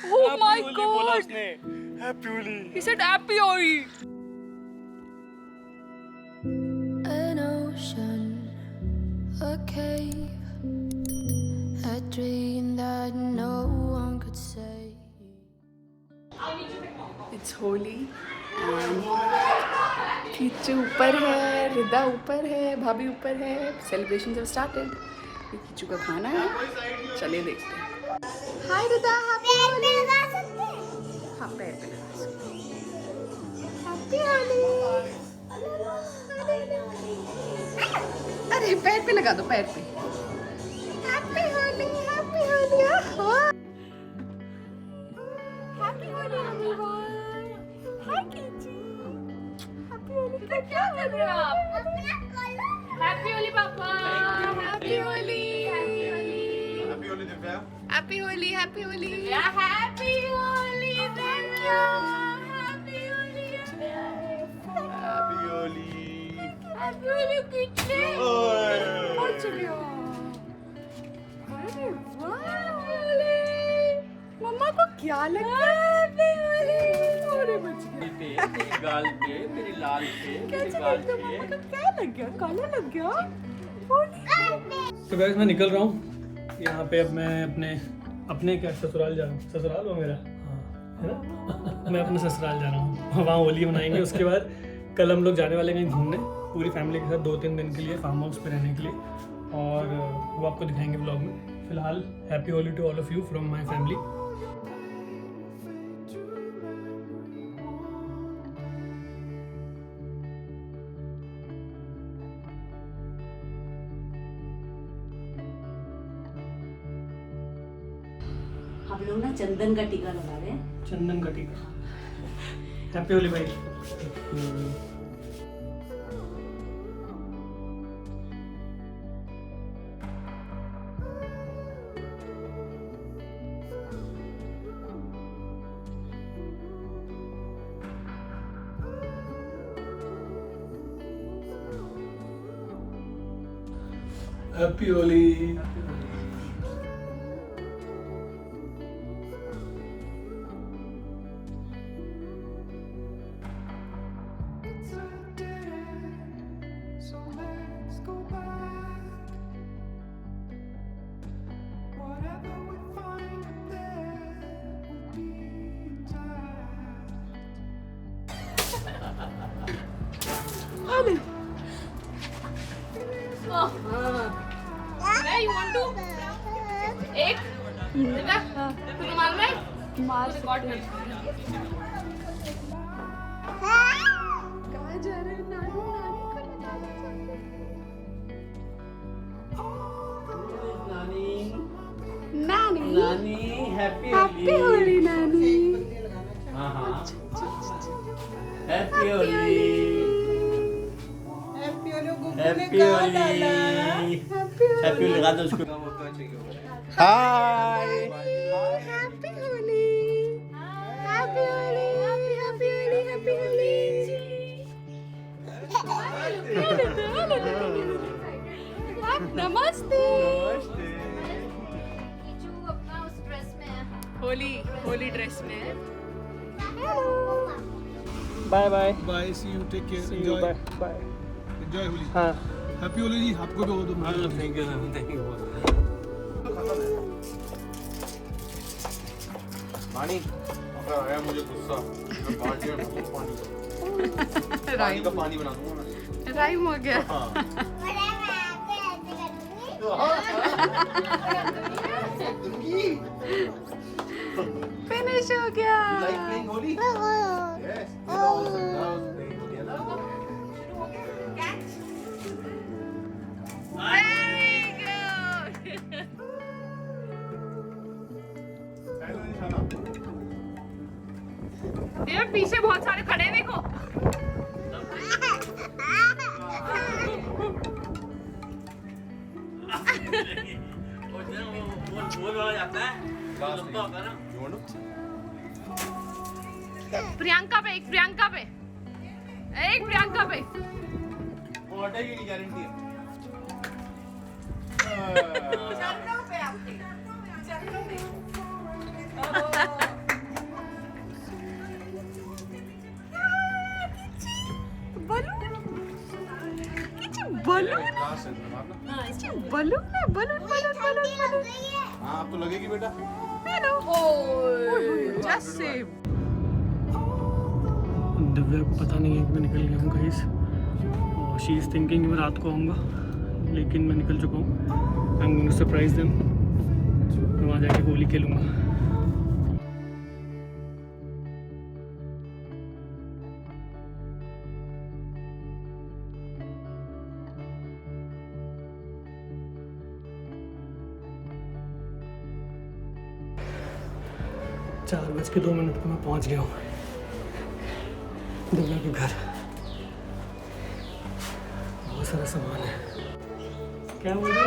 Oh my बोला god! उसने happy Holi. He said happy Holi. An ocean, a cave, a dream that no one could save. It's Holi and Kichu ऊपर है, रिदा ऊपर है, भाभी ऊपर है। सेलिब्रेशन जब स्टार्टेड। ये कीचू का खाना है, चलिए देखते हैं। Hi Rida, happy Holi. हाँ, पैर पे लगा सकते हैं। हैप्पी होली। अरे पैर पे लगा दो, पैर पे। Happy Holi, happy Holi. Happy Holi everyone. Hi Kichu. Happy Holi. क्या कर रहे हो आप? हैप्पी होली पापा। Happy Holi. Happy Holi. Happy Holi Divya. Happy Holi. Happy Holi. Happy Holi, Divya. Happy Holi. Happy Holi. Happy Holi, किचू. पहुंच गया। अरे वाह, मम्मा को क्या लग गया? अरे बच गया। तेरी गाल पे, तेरी लाल पे, कैसे लग गया? मम्मा को क्या लग गया? काला लग गया? तो गाइस मैं निकल रहा हूँ यहाँ पे। अब मैं अपने क्या ससुराल जा रहा हूँ। ससुराल हो मेरा, हाँ है ना। मैं अपने ससुराल जा रहा हूँ, वहाँ होली मनाएंगे। उसके बाद कल हम लोग जाने वाले कहीं घूमने पूरी फैमिली के साथ 2-3 दिन के लिए फार्म हाउस पे रहने के लिए, और वो आपको दिखाएंगे ब्लॉग में। फिलहाल happy Holi to all of you from my family. हम लोग ना चंदन का टीका लगा रहे हैं। चंदन का टीका। हैप्पी होली भाई। Happy Holi. You want to? एक दिव्या, तुम्हें मालूम है? मार रिकॉर्ड कर। कहाँ जा रहे हैं? नानी को बताना चाहते हैं। नानी हैप्पी हैप्पी होली नानी। हाँ हाँ happy Holi. Happy Holi. Happy Holi लगा दो उसको। Hi happy Holi. Happy Holi. Happy Holi. Happy Holi. नमस्ते। किचू अपना उस ड्रेस में है। होली ड्रेस में है। Bye bye bye, see you, take care, bye enjoy bye. Enjoy Holi. हाँ हैप्पी होली जी, आपको भी हो दो। Thank you thank you. पानी आया मुझे गुस्सा। मैं पानी में पानी का पानी बना दूंगा मैं। राइम हो गया। फिनिश हो गया। Like playing Holi? Yes. यार पीछे बहुत सारे खड़े हैं, देखो। बोल वाला जाता है लंबा होता है ना। प्रियंका पे एक, प्रियंका पे एक, प्रियंका पे। ऑर्डर की गारंटी है। चरणों पे आपके चरणों पे। बलून क्लास है मारना। बलून है, बलून बलून बलून बलून। हाँ अब तो लगेगी बेटा। Hello just save. दिव्या को पता नहीं है कि मैं निकल गया हूँ गाइस, और शी इज़ थिंकिंग मैं रात को आऊँगा, लेकिन मैं निकल चुका हूँ। I am going to surprise them. मैं वहाँ जाके होली खेलूँगा। 4:02 पर मैं पहुंच गया हूँ दिव्या के घर। बहुत सारा सामान है। क्या बोल रहे?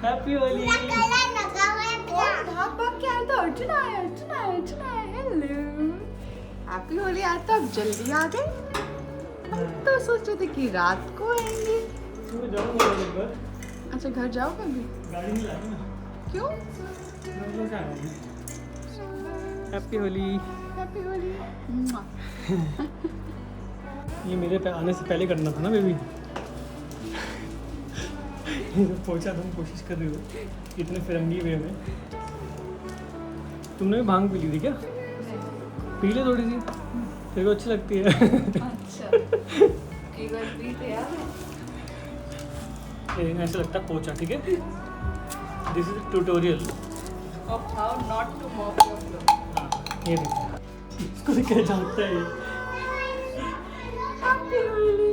हैप्पी होली। भाग भाग के आया तो अर्जुन आया, अर्जुन आया, अर्जुन आया। Hello happy Holi. आज तो आप जल्दी आ गए। हम तो सोच रहे थे कि रात को आएंगे। मैं जाऊँगा एक बार। अच्छा घर जाओगे अभी? गाड़ी नहीं लाई ना। क्यों? हैप्पी होली। हैप्पी होली। मुआ। ये मेरे पे आने से पहले करना था ना बेबी। पहुंचा तुम कोशिश कर रही हो इतने फिरंगी वे में। तुमने भी भांग पी ली थी क्या? पी ले थोड़ी सी, तेरे को अच्छी लगती है। अच्छा एक बार पी थे यार। ऐसा लगता है पोचा, ठीक है। This is tutorial of how not to mop your floor. हाँ ये देखो, इसको तो क्या जानता है ये। Happy Holi.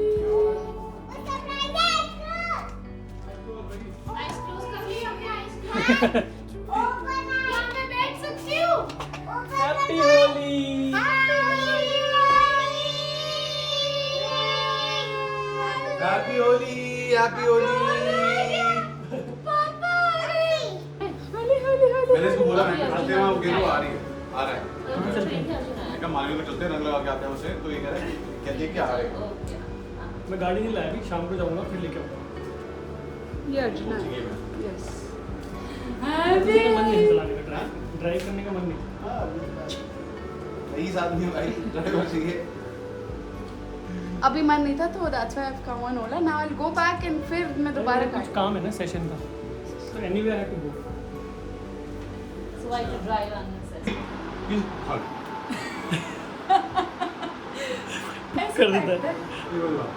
आइस क्लोज कर ली हमने, आइस क्लोज। यहाँ पे बैठ सकती हूँ। Happy Holi. Happy Holi, happy Holi. मैंने इसको बोला मैं खाते हैं वो गेरू आ रही है, आ रहा है। मैं कहा मालवीय में चलते हैं, रंग लगा के आते हैं उसे। तो ये कह रहा है क्या देख के आ रहा है। मैं गाड़ी नहीं लाया अभी, शाम को जाऊंगा फिर लेके आऊंगा। ये अर्जुन है। Yes. मन नहीं चलाने का, ड्राइव करने का मन नहीं। रईस आदमी भाई, ड्राइवर चाहिए। अभी मन नहीं था तो that's why I've come on Ola. Now I'll go back and फिर मैं दोबारा कुछ काम है ना सेशन का, तो anyway I have to go. So I could drive on this. हाँ कर देता है। ये वाली बात।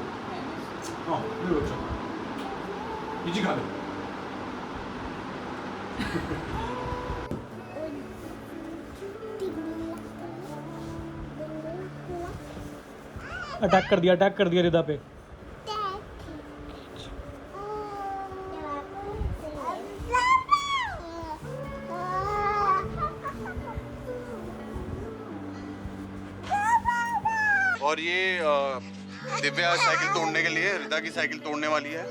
हाँ ये अच्छा। ये जी खा ले। अटैक कर दिया रिदा पे। और ये दिव्या साइकिल तोड़ने के लिए रिदा की साइकिल तोड़ने वाली है।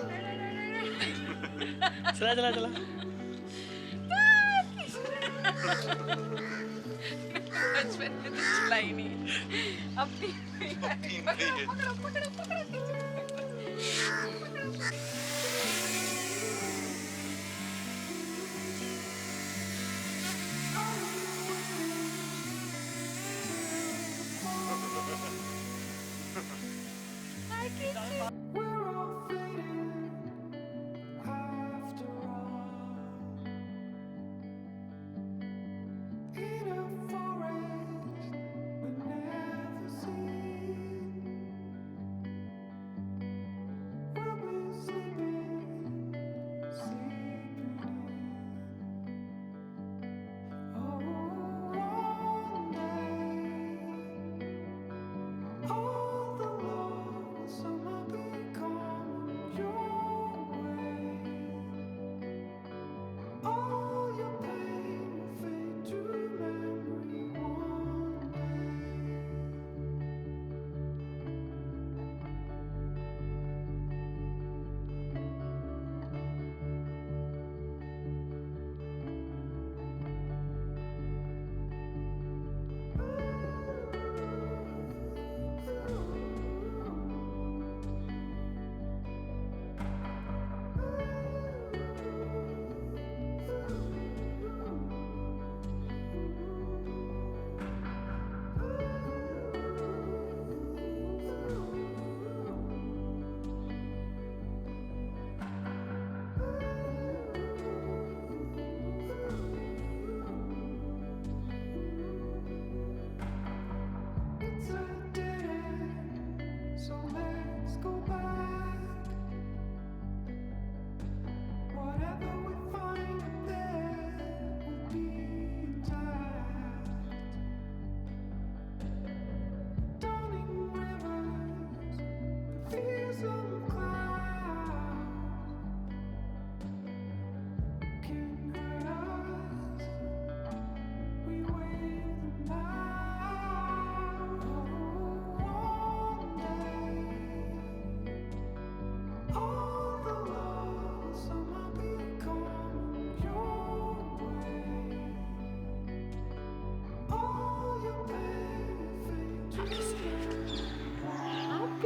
चला चला चला। बचपन में तो चलाई नहीं। अब तीन नहीं है। पकड़ो पकड़ो पकड़ो।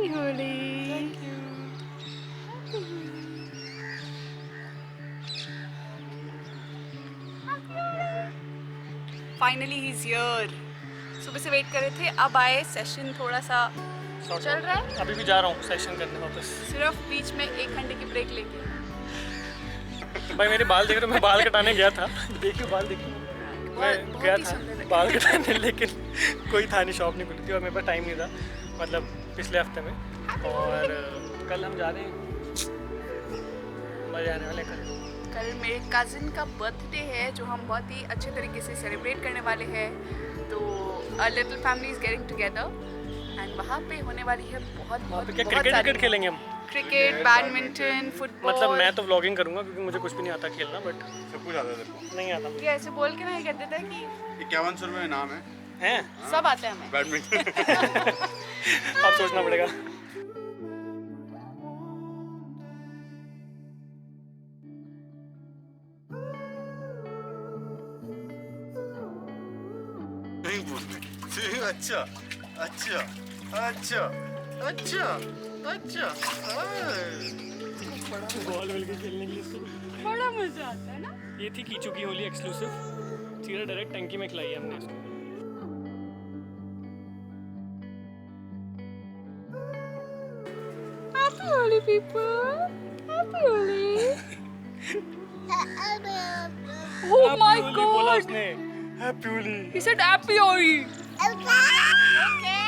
Holi. Finally he is here. सुबह से वेट कर रहे थे, अब आए। सेशन थोड़ा सा चल रहा है, अभी भी जा रहा हूँ सेशन करने वापस। सिर्फ बीच में 1 घंटे की ब्रेक लेके। भाई मेरे बाल देख रहे हो, मैं बाल कटाने गया था। देखियो बाल देखियो, मैं बहुत गया ही था सुंदर लगे। बाल कटाने, लेकिन कोई था नहीं, शॉप नहीं खुली थी और मेरे पास टाइम नहीं था, मतलब पिछले हफ्ते में। और कल हम जा रहे हैं, मजे आने वाले कल। कल मेरे कज़न का बर्थडे है जो हम बहुत ही अच्छे तरीके से सेलिब्रेट करने वाले हैं। तो a little family is getting together and वहाँ पे होने वाली है बहुत बहुत तो क्या बहुत क्रिकेट सारी- क्रिकेट खेलेंगे हम? Cricket, badminton, football. मतलब मैं तो व्लॉगिंग करूँगा क्योंकि मुझे कुछ भी नहीं आता खेलना, बट सब कुछ आता है तेरे को। नहीं आता ये ऐसे बोल के ना ये कहते थे कि 5100 रुपये इनाम है हैं। सब आता है हमें। बैडमिंटन। अब सोचना पड़ेगा। नहीं बोलते। अच्छा अच्छा अच्छा अच्छा अच्छा। बॉल मिलकर खेलने के लिए इसको। बड़ा मजा आता है ना। ये थी कीचू की होली एक्सक्लूसिव, सीधा डायरेक्ट टंकी में खिलाई है हमने इसको। Happy Holi people. Happy Holi. Oh my Happy Holi बोला god. उसने, happy Holi. He said happy Holi. Okay.